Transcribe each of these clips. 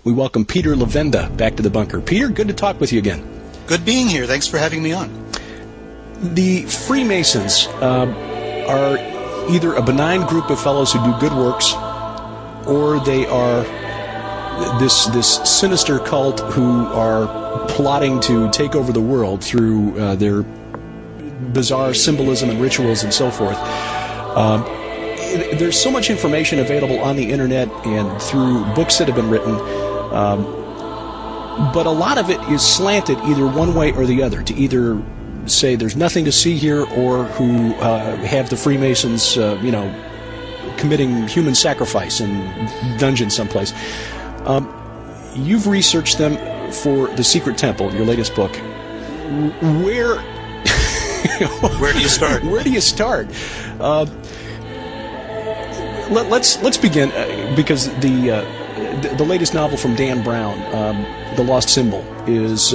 we welcome Peter Levenda back to the bunker. Peter, good to talk with you again. Good being here. Thanks for having me on. The Freemasons are either a benign group of fellows who do good works, or they are this sinister cult who are plotting to take over the world through their bizarre symbolism and rituals and so forth. There's so much information available on the internet and through books that have been written, but a lot of it is slanted either one way or the other, to either say there's nothing to see here, or who have the Freemasons, committing human sacrifice in dungeons someplace. You've researched them for The Secret Temple, your latest book. Where do you start? Where do you start? Let's begin because the latest novel from Dan Brown, The Lost Symbol, is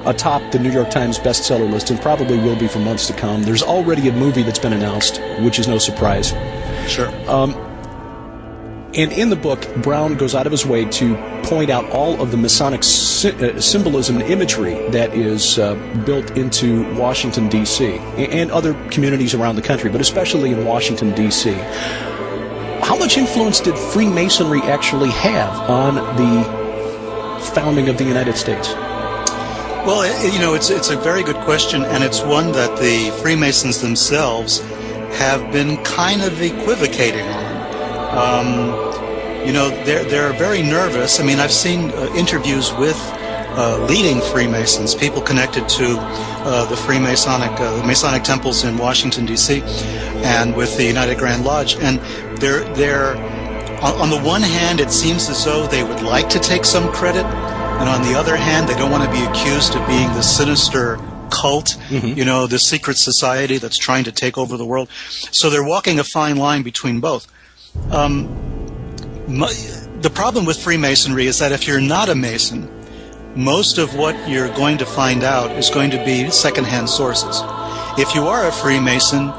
atop the New York Times bestseller list and probably will be for months to come. There's already a movie that's been announced, which is no surprise. Sure. And in the book, Brown goes out of his way to point out all of the Masonic symbolism and imagery that is built into Washington, D.C., and other communities around the country, but especially in Washington, D.C. How much influence did Freemasonry actually have on the founding of the United States? Well, it's a very good question, and it's one that the Freemasons themselves have been kind of equivocating on. They're very nervous. I mean, I've seen interviews with leading Freemasons, people connected to the Masonic temples in Washington, D.C., and with the United Grand Lodge. And they're on the one hand, it seems as though they would like to take some credit, and on the other hand, they don't want to be accused of being the sinister cult, the secret society that's trying to take over the world. So they're walking a fine line between both. The problem with Freemasonry is that if you're not a Mason, most of what you're going to find out is going to be secondhand sources. If you are a Freemason,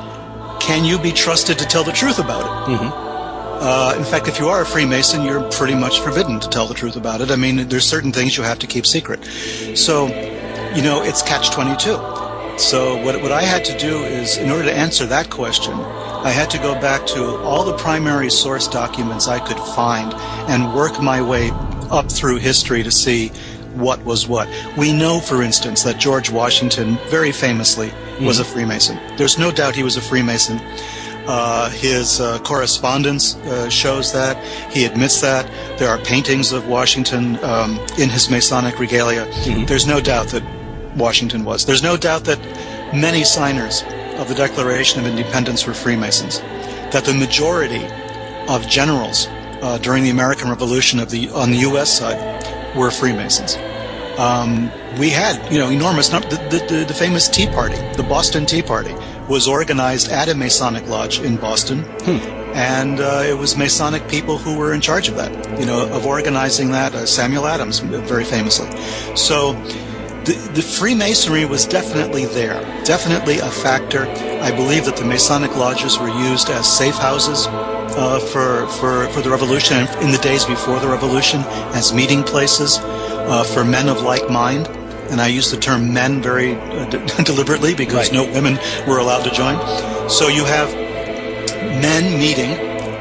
can you be trusted to tell the truth about it? In fact, if you are a Freemason, you're pretty much forbidden to tell the truth about it. I mean, there's certain things you have to keep secret. So, it's catch-22. So what I had to do is, in order to answer that question, I had to go back to all the primary source documents I could find and work my way up through history to see what was what. We know, for instance, that George Washington, very famously, was a Freemason. There's no doubt he was a Freemason. His correspondence shows that. He admits that. There are paintings of Washington in his Masonic regalia. There's no doubt that Washington was. There's no doubt that many signers of the Declaration of Independence were Freemasons, that the majority of generals during the American Revolution on the U.S. side were Freemasons. We had, enormous numbers. The famous Tea Party, the Boston Tea Party, was organized at a Masonic lodge in Boston, and it was Masonic people who were in charge of that, of organizing that. Samuel Adams, very famously. So the Freemasonry was definitely there, definitely a factor. I believe that the Masonic lodges were used as safe houses for the Revolution, and in the days before the Revolution, as meeting places for men of like mind. And I use the term men very deliberately because no women were allowed to join. So you have men meeting,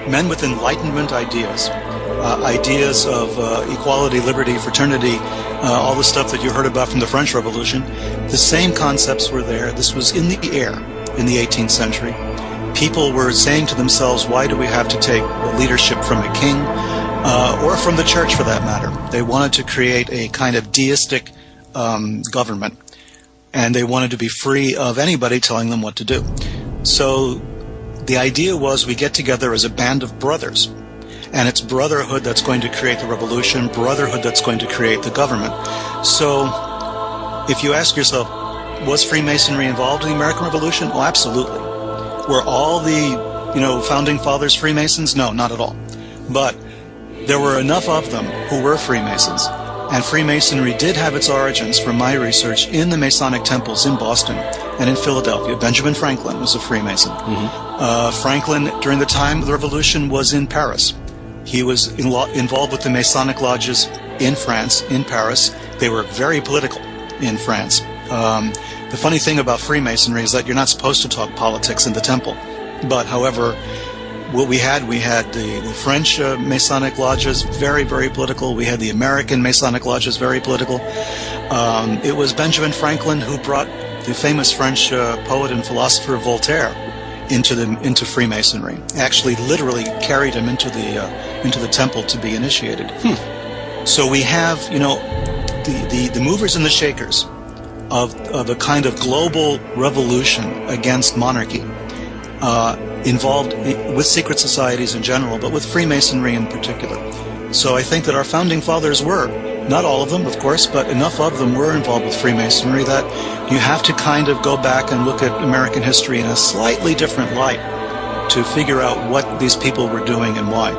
men with Enlightenment ideas, ideas of equality, liberty, fraternity, all the stuff that you heard about from the French Revolution. The same concepts were there. This was in the air in the 18th century. People were saying to themselves, why do we have to take leadership from a king or from the church for that matter? They wanted to create a kind of deistic government, and they wanted to be free of anybody telling them what to do. So the idea was we get together as a band of brothers, and it's brotherhood that's going to create the revolution, brotherhood that's going to create the government. So if you ask yourself, was Freemasonry involved in the American Revolution? Oh, absolutely. Were all the founding fathers Freemasons? No, not at all. But there were enough of them who were Freemasons. And Freemasonry did have its origins, from my research, in the Masonic temples in Boston and in Philadelphia. Benjamin Franklin was a Freemason. Franklin, during the time of the Revolution, was in Paris. He was involved with the Masonic lodges in France, in Paris. They were very political in France. The funny thing about Freemasonry is that you're not supposed to talk politics in the temple. But, however, what we had the French Masonic lodges, very, very political. We had the American Masonic lodges, very political. It was Benjamin Franklin who brought the famous French poet and philosopher Voltaire into Freemasonry. Actually, literally carried him into the temple to be initiated. So we have, the movers and the shakers of a kind of global revolution against monarchy, involved with secret societies in general, but with Freemasonry in particular. So I think that our founding fathers were, not all of them, of course, but enough of them were involved with Freemasonry that you have to kind of go back and look at American history in a slightly different light to figure out what these people were doing and why.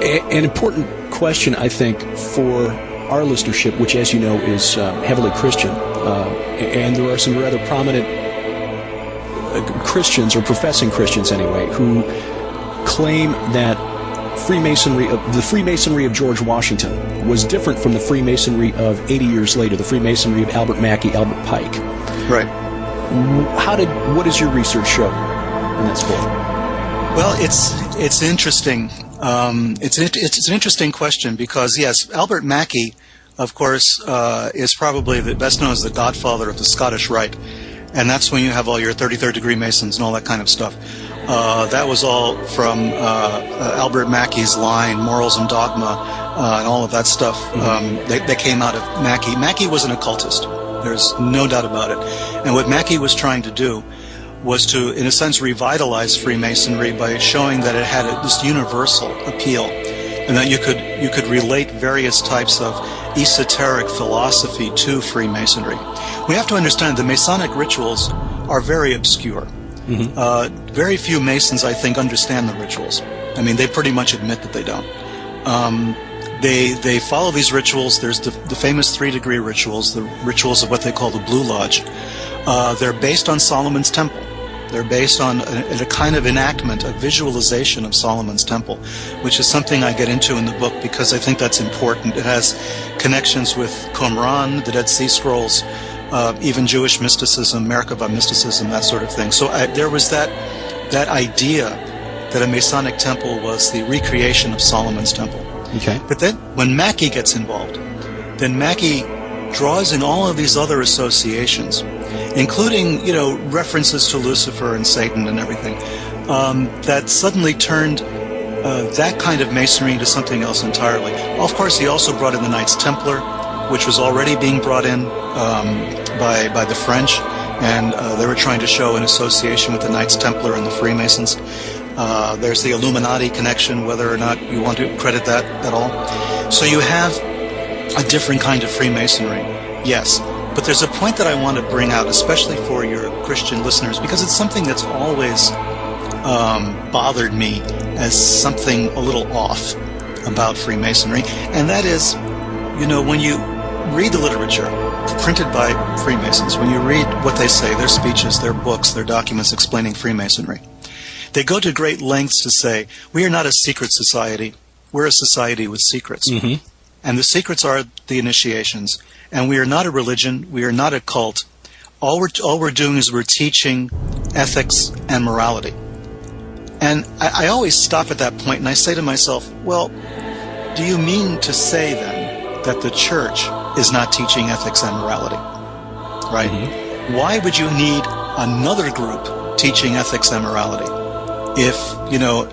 An important question, I think, for our listenership, which, as you know, is heavily Christian, and there are some rather prominent Christians, or professing Christians anyway, who claim that the Freemasonry of George Washington was different from the Freemasonry of 80 years later, the Freemasonry of Albert Mackey, Albert Pike. Right. What does your research show in that sport? Well, it's interesting. It's an interesting question because, yes, Albert Mackey, of course, is probably the best known as the Godfather of the Scottish Rite, and that's when you have all your 33rd degree Masons and all that kind of stuff. That was all from Albert Mackey's line, Morals and Dogma, and all of that stuff. That came out of Mackey. Mackey was an occultist. There's no doubt about it. And what Mackey was trying to do was to, in a sense, revitalize Freemasonry by showing that it had this universal appeal, and that you could relate various types of esoteric philosophy to Freemasonry. We have to understand the Masonic rituals are very obscure. Very few Masons, I think, understand the rituals. I mean, they pretty much admit that they don't. They follow these rituals. There's the famous 3-degree rituals, the rituals of what they call the Blue Lodge. They're based on Solomon's Temple. They're based on a kind of enactment, a visualization of Solomon's Temple, which is something I get into in the book because I think that's important. It has connections with Qumran, the Dead Sea Scrolls, even Jewish mysticism, Merkaba mysticism, that sort of thing. So there was that idea that a Masonic temple was the recreation of Solomon's Temple. Okay. But then when Mackey gets involved, then Mackey draws in all of these other associations, including, references to Lucifer and Satan and everything, that suddenly turned that kind of Masonry into something else entirely. Of course, he also brought in the Knights Templar, which was already being brought in by the French, and they were trying to show an association with the Knights Templar and the Freemasons. There's the Illuminati connection, whether or not you want to credit that at all. So you have a different kind of Freemasonry, yes. But there's a point that I want to bring out, especially for your Christian listeners, because it's something that's always bothered me as something a little off about Freemasonry, and that is, when you read the literature printed by Freemasons, when you read what they say, their speeches, their books, their documents explaining Freemasonry, they go to great lengths to say, we are not a secret society, we're a society with secrets. And the secrets are the initiations. And we are not a religion, we are not a cult. All we're doing is we're teaching ethics and morality. And I always stop at that point and I say to myself, well, do you mean to say then that the church is not teaching ethics and morality? Right? Why would you need another group teaching ethics and morality? If,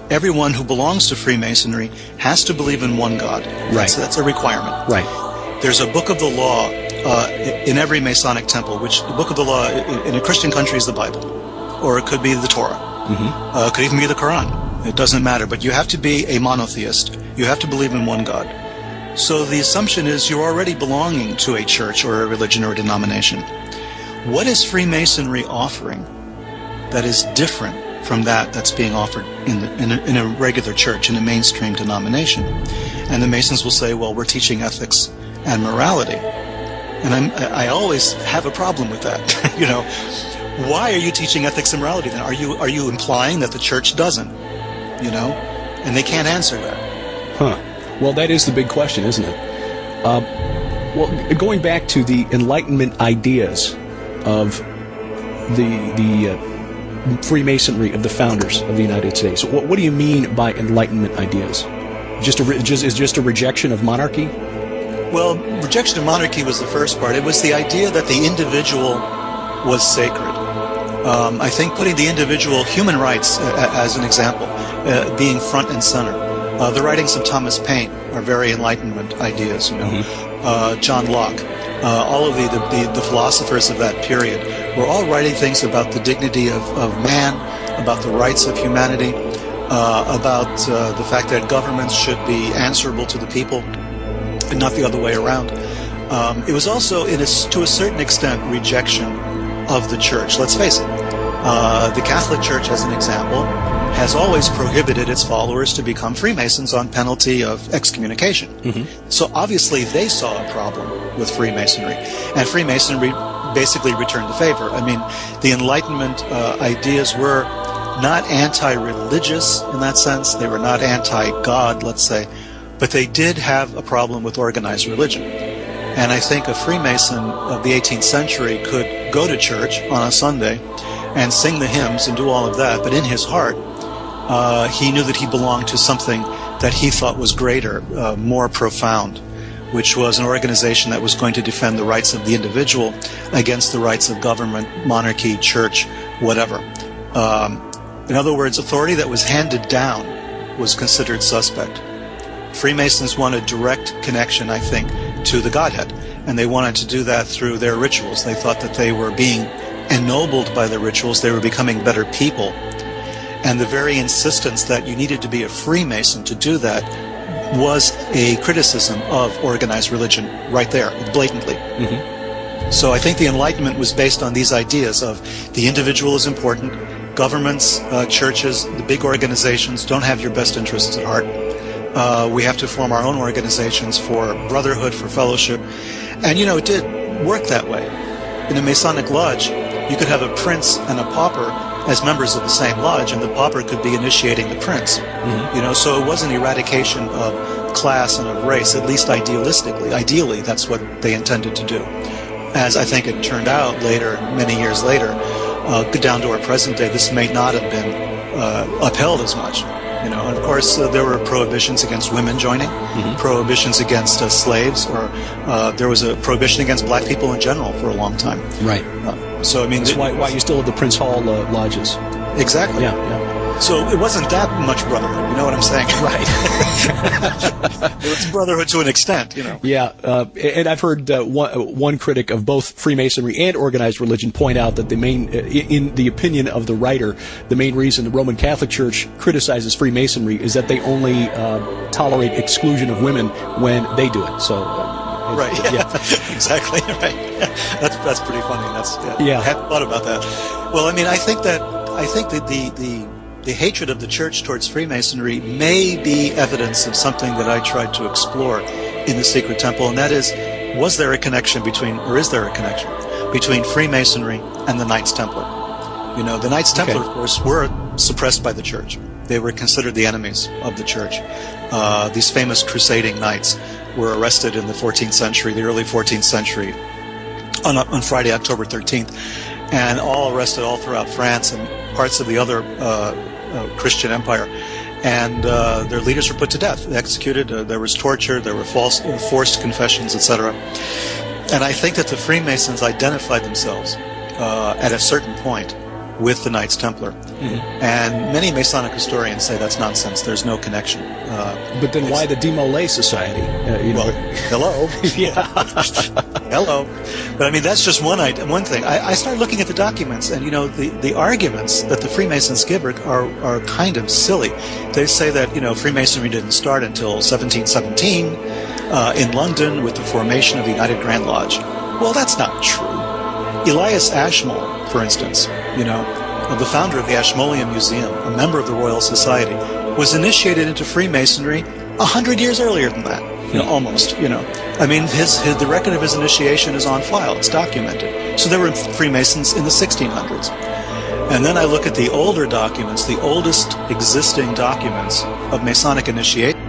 everyone who belongs to Freemasonry has to believe in one God. Right. That's a requirement. Right. There's a book of the law in every Masonic temple, which the book of the law in a Christian country is the Bible. Or it could be the Torah. It could even be the Quran. It doesn't matter. But you have to be a monotheist. You have to believe in one God. So the assumption is you're already belonging to a church or a religion or a denomination. What is Freemasonry offering that is different from that's being offered in a regular church, in a mainstream denomination? And the Masons will say, well, we're teaching ethics and morality. And I always have a problem with that. Why are you teaching ethics and morality then? Are you implying that the church doesn't? And they can't answer that. Huh. Well, that is the big question, isn't it? Well, going back to the Enlightenment ideas of the Freemasonry of the founders of the United States. What do you mean by Enlightenment ideas? Just a rejection of monarchy? Well, rejection of monarchy was the first part. It was the idea that the individual was sacred. I think putting the individual human rights, as an example, being front and center. The writings of Thomas Paine are very Enlightenment ideas, John Locke. All of the philosophers of that period were all writing things about the dignity of man, about the rights of humanity, about the fact that governments should be answerable to the people and not the other way around. It was also, to a certain extent, rejection of the church. Let's face it, the Catholic Church, as an example, has always prohibited its followers to become Freemasons on penalty of excommunication. So obviously they saw a problem with Freemasonry, and Freemasonry basically returned the favor. I mean, the Enlightenment ideas were not anti-religious in that sense. They were not anti-God, let's say, but they did have a problem with organized religion. And I think a Freemason of the 18th century could go to church on a Sunday and sing the hymns and do all of that, but in his heart, he knew that he belonged to something that he thought was greater, more profound, which was an organization that was going to defend the rights of the individual against the rights of government, monarchy, church, whatever. In other words, authority that was handed down was considered suspect. Freemasons wanted direct connection, I think, to the Godhead, and they wanted to do that through their rituals. They thought that they were being ennobled by the rituals, they were becoming better people. And the very insistence that you needed to be a Freemason to do that was a criticism of organized religion right there, blatantly. So I think the Enlightenment was based on these ideas of the individual is important, governments, churches, the big organizations don't have your best interests at heart. We have to form our own organizations for brotherhood, for fellowship. And, it did work that way. In a Masonic lodge, you could have a prince and a pauper as members of the same lodge, and the pauper could be initiating the prince. So it was an eradication of class and of race, at least idealistically. Ideally, that's what they intended to do. As I think it turned out later, many years later, down to our present day, this may not have been upheld as much. And of course, there were prohibitions against women joining, prohibitions against slaves, or there was a prohibition against black people in general for a long time. Right. So I mean, that's why you still have the Prince Hall lodges. Exactly. Yeah. So it wasn't that much brotherhood. You know what I'm saying? Right. It was brotherhood to an extent. Yeah. And I've heard one critic of both Freemasonry and organized religion point out that in the opinion of the writer, the main reason the Roman Catholic Church criticizes Freemasonry is that they only tolerate exclusion of women when they do it. So. Right. Yeah. Exactly. Right. That's pretty funny. I hadn't thought about that. Well, I mean, I think that the hatred of the church towards Freemasonry may be evidence of something that I tried to explore in the Secret Temple, and that is, is there a connection between Freemasonry and the Knights Templar? The Knights Templar, of course, were suppressed by the church. They were considered the enemies of the church. These famous crusading knights were arrested in the 14th century, the early 14th century, on Friday, October 13th, and all arrested all throughout France and parts of the other Christian empire. And their leaders were put to death, executed. There was torture, there were forced confessions, etc. And I think that the Freemasons identified themselves at a certain point with the Knights Templar. And many Masonic historians say that's nonsense. There's no connection. But then why the Demolay Society? Hello. Hello. But I mean, that's just one thing. I started looking at the documents, and the arguments that the Freemasons give are kind of silly. They say that Freemasonry didn't start until 1717 in London with the formation of the United Grand Lodge. Well, that's not true. Elias Ashmole, for instance, the founder of the Ashmolean Museum, a member of the Royal Society, was initiated into Freemasonry 100 years earlier than that, almost. I mean, the record of his initiation is on file; it's documented. So there were Freemasons in the 1600s, and then I look at the older documents, the oldest existing documents of Masonic initiation.